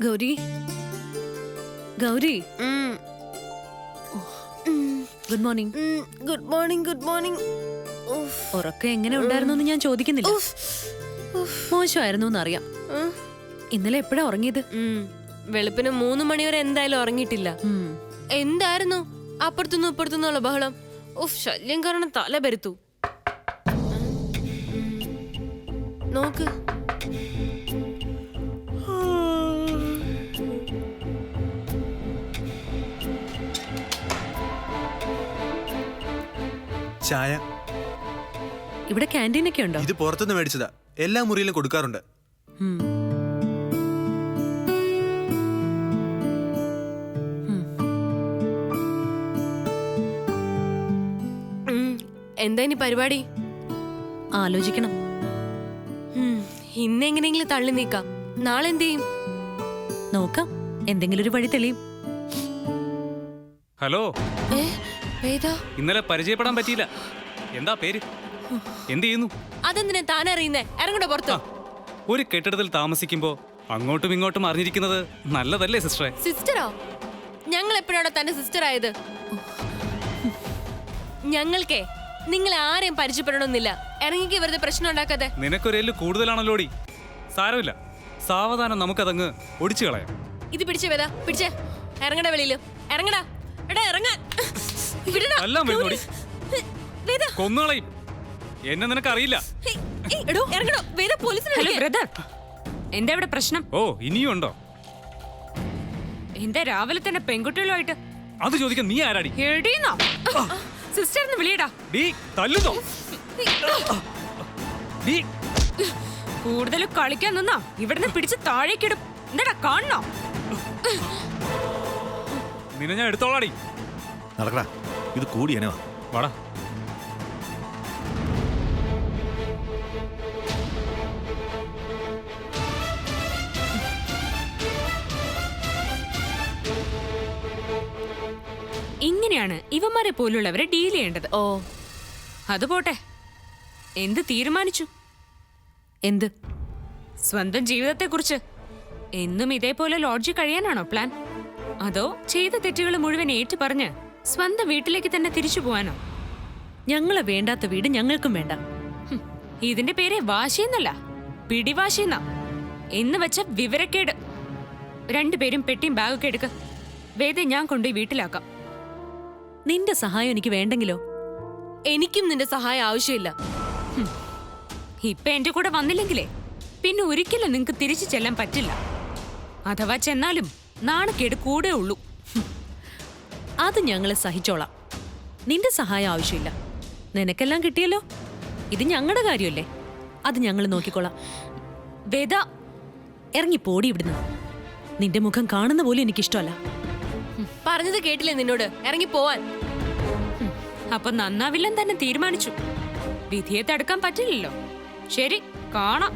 Gauri Gauri good morning. Good morning. Good morning. ഉറക്കം എങ്ങനെ ഉണ്ടായിരുന്നു ഞാൻ ചോദിക്കുന്നില്ല. മോശമായിരുന്നു എന്നറിയാം. ഇന്നലെ എപ്പോഴാ ഉറങ്ങിയത്? വെളുപ്പിന് 3 മണി വരെ എന്തായാലും ഉറങ്ങിയിട്ടില്ല. എന്തായിരുന്നു അപ്പുറത്തുനിന്നും ഇപ്പുറത്തുനിന്നുള്ള ബഹളം? ശല്യം കാരണം തല പെരുത്തു. നോക്ക്. ചായ ഇവിടെ ക്യാൻറ്റീൻ ഒക്കെ ഉണ്ടോ? ഇത് പുറത്തുനിന്ന് മേടിച്ചതാ. എല്ലാ മുറിയിലും കൊടുക്കാറുണ്ട്. എന്താ ഇനി പരിപാടി? ആലോചിക്കണം. ഇന്നെങ്ങനെയെങ്കിലും തള്ളി നീക്കാം. നാളെ എന്ത് ചെയ്യും? നോക്കാം, എന്തെങ്കിലും ഒരു വഴി തെളിയും. ഹലോ, ഇന്നലെ പരിചയപ്പെടാൻ പറ്റിയില്ല. എന്താ പേര്? എന്ത് ചെയ്യുന്നു? അതെന്തിനാ താനറിയുന്നേ? ഇറങ്ങണ്ട പുറത്ത്. ഒരു കെട്ടിടത്തിൽ താമസിക്കുമ്പോ അങ്ങോട്ടും ഇങ്ങോട്ടും അറിഞ്ഞിരിക്കുന്നത് നല്ലതല്ലേ സിസ്റ്ററെ? സിസ്റ്ററോ? ഞങ്ങൾ എപ്പോഴാണോ തന്റെ സിസ്റ്റർ ആയത്? ഞങ്ങൾക്കേ നിങ്ങളെ ആരെയും പരിചയപ്പെടണമെന്നില്ല. ഇറങ്ങിക്ക് വെറുതെ പ്രശ്നം ഉണ്ടാക്കാതെ. നിനക്കൊരു കൂടുതലാണല്ലോടി. സാരമില്ല, സാവധാനം നമുക്കതങ്ങ് ഒടിച്ചു കളയാം. ഇത് പിടിച്ചേ വേദ, പിടിച്ചേ. ഇറങ്ങടാ വെളിയില്, ഇറങ്ങടാ. എടാ ഇറങ്ങാൻ. എല്ലാം വരുന്നോടി, കൊന്നുകളയും. എന്നെ നിനക്കറിയില്ല. എന്താ ഇവിടെ പ്രശ്നം? ഓ, ഇനിയും ഉണ്ടോ? എന്താ രാവിലെ തന്നെ പെൺകുട്ടികളുമായിട്ട്? അത് ചോദിക്കാൻ നീ ആരാടി? സിസ്റ്ററിന് വിളിയടാ. കൂടുതൽ കളിക്കാൻ നിന്നാ ഇവിടുന്ന് പിടിച്ച് താഴേക്കിടും. എന്താടാ കാണണോ? നിന്നെ ഞാൻ എടുത്തോളാടി. നടക്കടാ, ഇത് കൂടിയനോ. വാടാ. ഇങ്ങനെയാണ് ഇവന്മാരെ പോലുള്ളവരെ ഡീൽ ചെയ്യേണ്ടത്. ഓ, അത് പോട്ടെ, എന്ത് തീരുമാനിച്ചു? എന്ത്? സ്വന്തം ജീവിതത്തെക്കുറിച്ച്. എന്നും ഇതേപോലെ ലോഡ്ജിൽ കഴിയാനാണോ പ്ലാൻ? അതോ ചെയ്ത തെറ്റുകൾ മുഴുവൻ ഏറ്റു പറഞ്ഞ് സ്വന്തം വീട്ടിലേക്ക് തന്നെ തിരിച്ചു പോവാനോ? ഞങ്ങളെ വേണ്ടാത്ത വീട് ഞങ്ങൾക്കും വേണ്ട. ഇതിന്റെ പേരെ വാശിയെന്നല്ല, പിടിവാശിയെന്നാ. എന്ന് വെച്ച വിവരക്കേട്. രണ്ടുപേരും പെട്ടിയും ബാഗൊക്കെ എടുക്ക. വേദ ഞാൻ കൊണ്ടുപോയി വീട്ടിലാക്കാം. നിന്റെ സഹായം എനിക്ക് വേണ്ടെങ്കിലോ? എനിക്കും നിന്റെ സഹായം ആവശ്യമില്ല. ഇപ്പൊ എന്റെ കൂടെ വന്നില്ലെങ്കിലേ പിന്നെ ഒരിക്കലും നിങ്ങക്ക് തിരിച്ചു ചെല്ലാൻ പറ്റില്ല. അഥവാ ചെന്നാലും നാണക്കേട് കൂടെ ഉള്ളൂ. അത് ഞങ്ങളെ സഹിച്ചോളാം. നിന്റെ സഹായം ആവശ്യമില്ല. നിനക്കെല്ലാം കിട്ടിയല്ലോ. ഇത് ഞങ്ങളുടെ കാര്യമല്ലേ, അത് ഞങ്ങൾ നോക്കിക്കോളാം. വേദ, ഇറങ്ങി പോടി ഇവിടുന്ന്. നിന്റെ മുഖം കാണുന്ന പോലും എനിക്കിഷ്ടമല്ല. പറഞ്ഞത് കേട്ടില്ലേ നിന്നോട്? ഇറങ്ങി പോവാൻ. അപ്പൊ നന്നാവില്ലെന്ന് തന്നെ തീരുമാനിച്ചു. വിധിയെ തടുക്കാൻ പറ്റില്ലല്ലോ. ശരി, കാണാം.